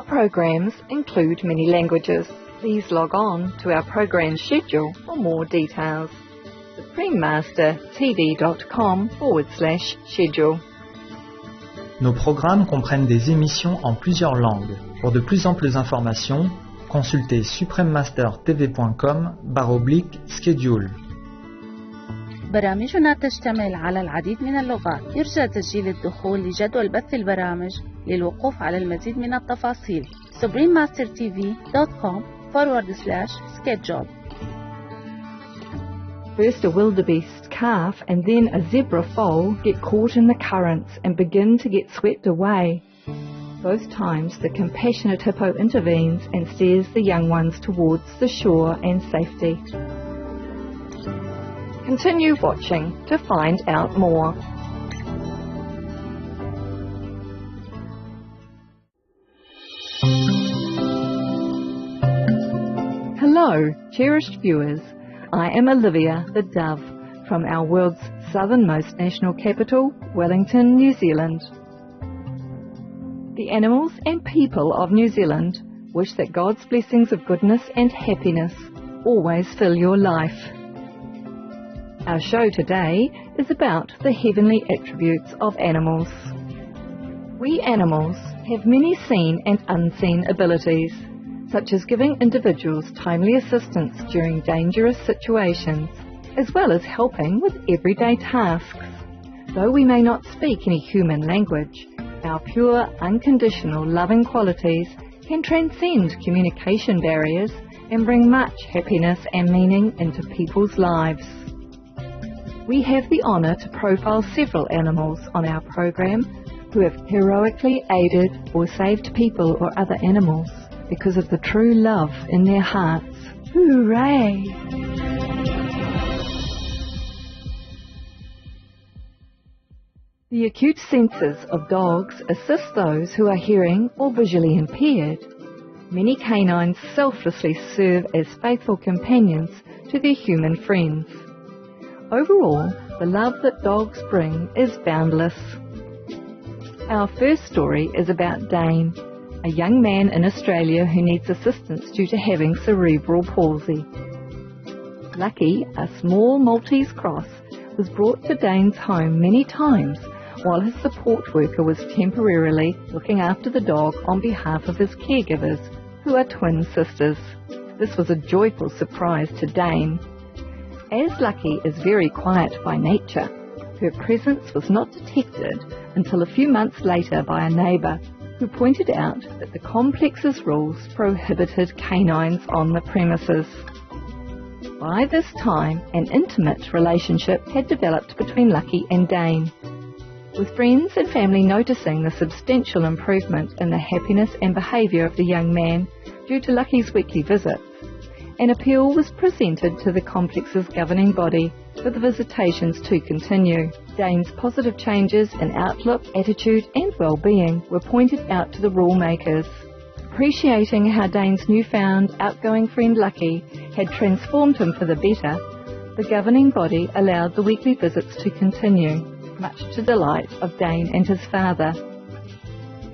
Our programs include many languages. Please log on to our program schedule for more details. suprememastertv.com/schedule. Nos programmes comprennent des émissions en plusieurs langues. Pour de plus amples informations, consultez suprememastertv.com/schedule. برامجنا تشتمل على العديد من اللغات. يرجى تسجيل الدخول لجدول بث البرامج للوقوف على المزيد من التفاصيل. suprememastertv.com/schedule. First a wildebeest calf and then a zebra foal get caught in the currents and begin to get swept away. Both times the compassionate hippo intervenes and steers the young ones towards the shore and safety. Continue watching to find out more. Hello, cherished viewers. I am Olivia the Dove from our world's southernmost national capital, Wellington, New Zealand. The animals and people of New Zealand wish that God's blessings of goodness and happiness always fill your life. Our show today is about the heavenly attributes of animals. We animals have many seen and unseen abilities, such as giving individuals timely assistance during dangerous situations, as well as helping with everyday tasks. Though we may not speak any human language, our pure, unconditional, loving qualities can transcend communication barriers and bring much happiness and meaning into people's lives. We have the honour to profile several animals on our program who have heroically aided or saved people or other animals because of the true love in their hearts. Hooray! The acute senses of dogs assist those who are hearing or visually impaired. Many canines selflessly serve as faithful companions to their human friends. Overall, the love that dogs bring is boundless. Our first story is about Dane, a young man in Australia who needs assistance due to having cerebral palsy. Lucky, a small Maltese cross, was brought to Dane's home many times while his support worker was temporarily looking after the dog on behalf of his caregivers, who are twin sisters. This was a joyful surprise to Dane. As Lucky is very quiet by nature, her presence was not detected until a few months later by a neighbour who pointed out that the complex's rules prohibited canines on the premises. By this time, an intimate relationship had developed between Lucky and Dane, with friends and family noticing the substantial improvement in the happiness and behaviour of the young man due to Lucky's weekly visits. An appeal was presented to the complex's governing body for the visitations to continue. Dane's positive changes in outlook, attitude and well-being were pointed out to the rule makers. Appreciating how Dane's newfound outgoing friend Lucky had transformed him for the better, the governing body allowed the weekly visits to continue, much to the delight of Dane and his father.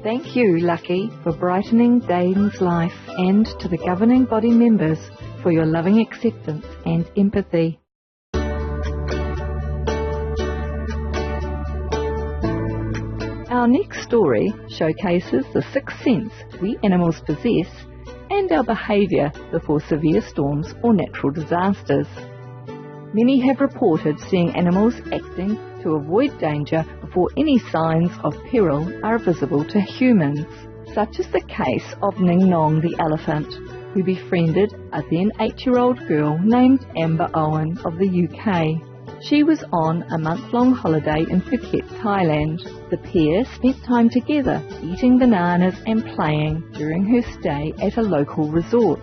Thank you, Lucky, for brightening Dane's life, and to the governing body members for your loving acceptance and empathy. Our next story showcases the sixth sense we animals possess and our behaviour before severe storms or natural disasters. Many have reported seeing animals acting to avoid danger before any signs of peril are visible to humans, such as the case of Ning Nong the elephant, who befriended a then 8-year-old girl named Amber Owen of the UK. She was on a month-long holiday in Phuket, Thailand. The pair spent time together eating bananas and playing during her stay at a local resort.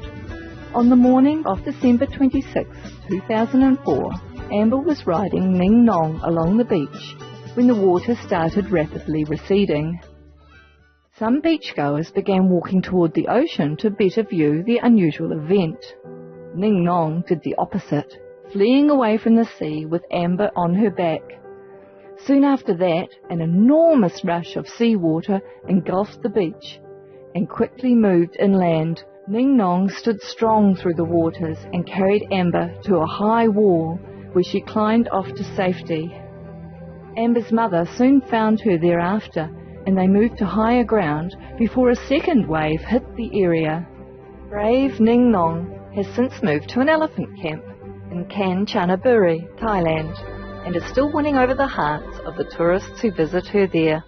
On the morning of December 26, 2004, Amber was riding Ning Nong along the beach when the water started rapidly receding. Some beachgoers began walking toward the ocean to better view the unusual event. Ning Nong did the opposite, fleeing away from the sea with Amber on her back. Soon after that, an enormous rush of seawater engulfed the beach, and quickly moved inland. Ning Nong stood strong through the waters and carried Amber to a high wall where she climbed off to safety. Amber's mother soon found her thereafter, and they moved to higher ground before a second wave hit the area. Brave Ning Nong has since moved to an elephant camp in Kanchanaburi, Thailand, and is still winning over the hearts of the tourists who visit her there.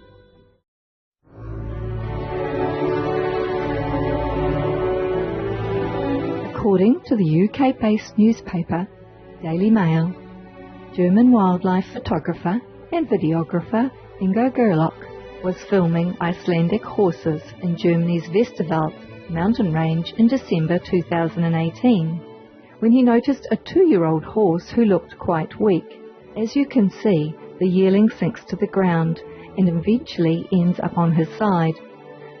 According to the UK-based newspaper Daily Mail, German wildlife photographer and videographer Ingo Gerlach was filming Icelandic horses in Germany's Westerwald mountain range in December 2018 when he noticed a 2-year-old horse who looked quite weak. As you can see, the yearling sinks to the ground and eventually ends up on his side.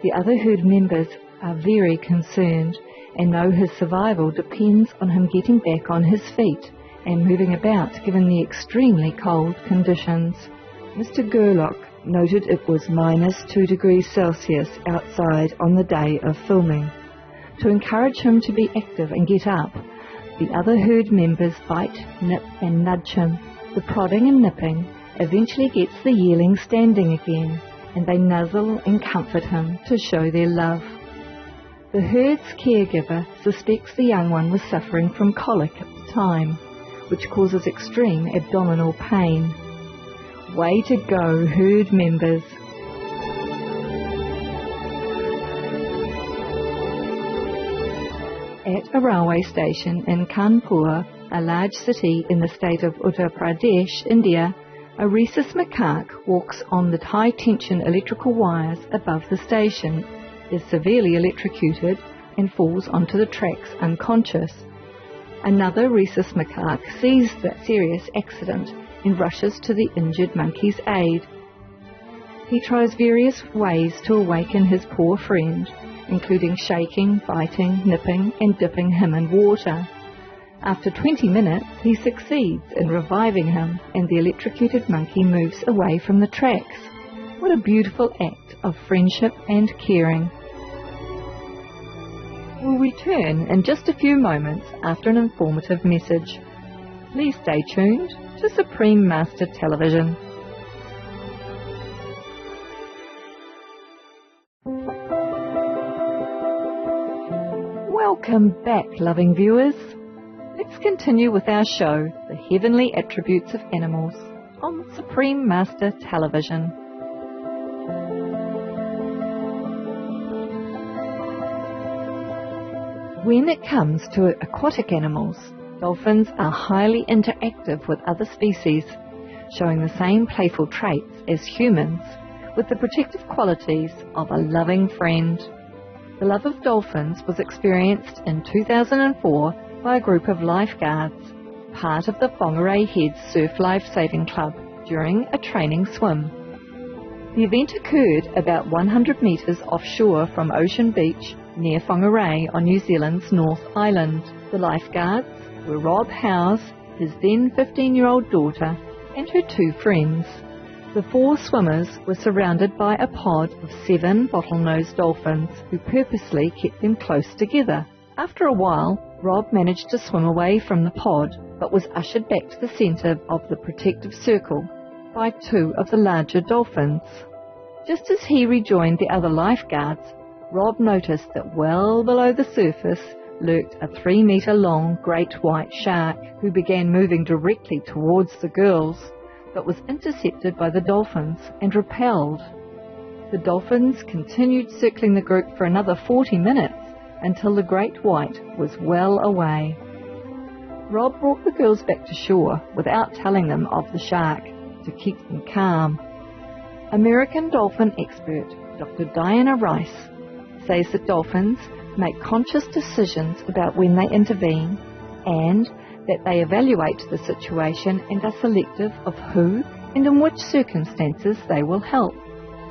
The other herd members are very concerned and know his survival depends on him getting back on his feet and moving about given the extremely cold conditions. Mr. Gerlach noted it was -2 degrees Celsius outside on the day of filming. To encourage him to be active and get up, the other herd members bite, nip and nudge him. The prodding and nipping eventually gets the yearling standing again, and they nuzzle and comfort him to show their love. The herd's caregiver suspects the young one was suffering from colic at the time, which causes extreme abdominal pain. Way to go, herd members! At a railway station in Kanpur, a large city in the state of Uttar Pradesh, India, a rhesus macaque walks on the high-tension electrical wires above the station, is severely electrocuted and falls onto the tracks unconscious. Another rhesus macaque sees the serious accident and rushes to the injured monkey's aid. He tries various ways to awaken his poor friend, including shaking, biting, nipping and dipping him in water. After 20 minutes, he succeeds in reviving him and the electrocuted monkey moves away from the tracks. What a beautiful act of friendship and caring. We'll return in just a few moments after an informative message. Please stay tuned to Supreme Master Television. Welcome back, loving viewers. Let's continue with our show, The Heavenly Attributes of Animals, on Supreme Master Television. When it comes to aquatic animals, dolphins are highly interactive with other species, showing the same playful traits as humans, with the protective qualities of a loving friend. The love of dolphins was experienced in 2004 by a group of lifeguards, part of the Whangarei Heads Surf Life Saving Club, during a training swim. The event occurred about 100 metres offshore from Ocean Beach, near Whangarei on New Zealand's North Island. The lifeguards were Rob Howes, his then 15-year-old daughter, and her 2 friends. The 4 swimmers were surrounded by a pod of 7 bottlenose dolphins who purposely kept them close together. After a while, Rob managed to swim away from the pod, but was ushered back to the centre of the protective circle by 2 of the larger dolphins. Just as he rejoined the other lifeguards, Rob noticed that well below the surface lurked a 3-metre-long great white shark who began moving directly towards the girls, but was intercepted by the dolphins and repelled. The dolphins continued circling the group for another 40 minutes until the great white was well away. Rob brought the girls back to shore without telling them of the shark to keep them calm. American dolphin expert Dr. Diana Rice says that dolphins make conscious decisions about when they intervene and that they evaluate the situation and are selective of who and in which circumstances they will help.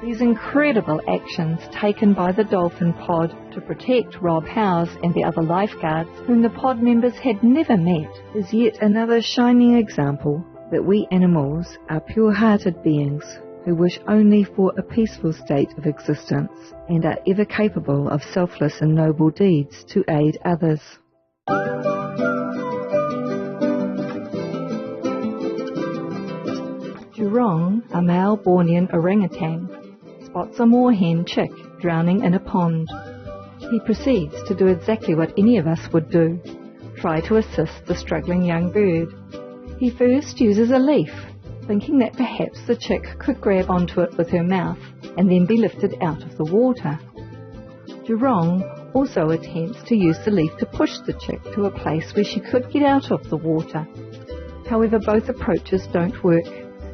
These incredible actions taken by the dolphin pod to protect Rob Howes and the other lifeguards, whom the pod members had never met, is yet another shining example that we animals are pure-hearted beings who wish only for a peaceful state of existence and are ever capable of selfless and noble deeds to aid others. Jurong, a male Bornean orangutan, spots a moorhen chick drowning in a pond. He proceeds to do exactly what any of us would do, try to assist the struggling young bird. He first uses a leaf, thinking that perhaps the chick could grab onto it with her mouth and then be lifted out of the water. Jurong also attempts to use the leaf to push the chick to a place where she could get out of the water. However, both approaches don't work,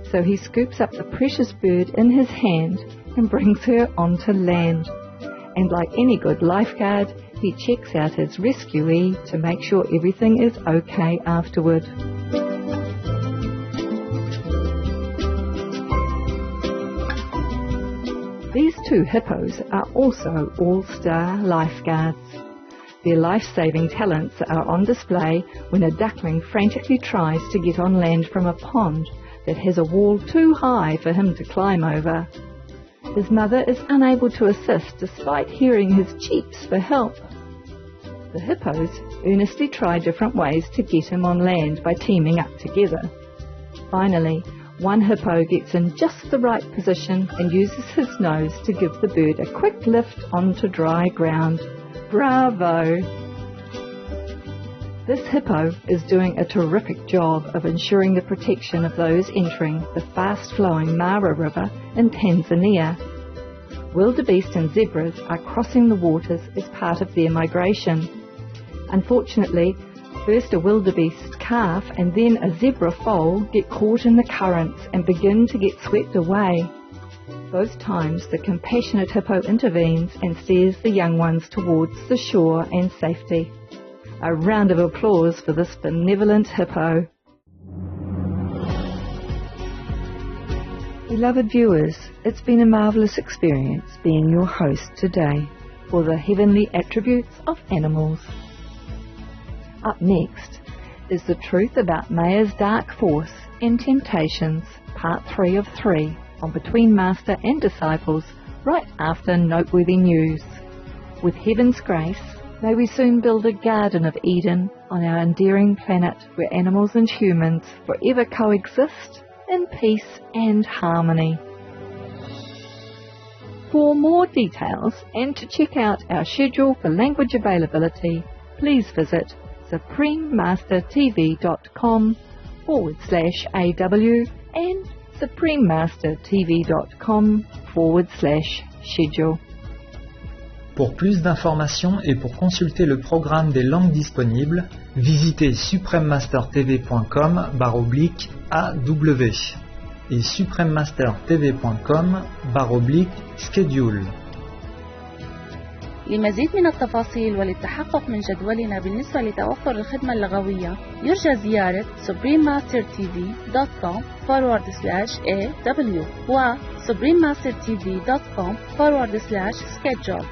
so he scoops up the precious bird in his hand and brings her onto land. And like any good lifeguard, he checks out his rescuee to make sure everything is okay afterward. These two hippos are also all-star lifeguards. Their life-saving talents are on display when a duckling frantically tries to get on land from a pond that has a wall too high for him to climb over. His mother is unable to assist despite hearing his cheeps for help. The hippos earnestly try different ways to get him on land by teaming up together. Finally, one hippo gets in just the right position and uses his nose to give the bird a quick lift onto dry ground. Bravo! This hippo is doing a terrific job of ensuring the protection of those entering the fast-flowing Mara River in Tanzania. Wildebeest and zebras are crossing the waters as part of their migration. Unfortunately, first a wildebeest calf and then a zebra foal get caught in the currents and begin to get swept away. Both times the compassionate hippo intervenes and steers the young ones towards the shore and safety. A round of applause for this benevolent hippo. Beloved viewers, it's been a marvellous experience being your host today for the heavenly attributes of animals. Up next is the truth about Maya's dark force and temptations, part 3 of 3, on Between Master and Disciples, right after noteworthy news. With heaven's grace, may we soon build a Garden of Eden on our endearing planet where animals and humans forever coexist in peace and harmony. For more details and to check out our schedule for language availability, please visit suprememastertv.com/AW and suprememastertv.com/schedule. Pour plus d'informations et pour consulter le programme des langues disponibles, visitez suprememastertv.com/AW et suprememastertv.com/schedule. لمزيد من التفاصيل وللتحقق من جدولنا بالنسبة لتوفر الخدمة اللغوية يرجى زيارة suprememastertv.com/AW و suprememastertv.com/schedule.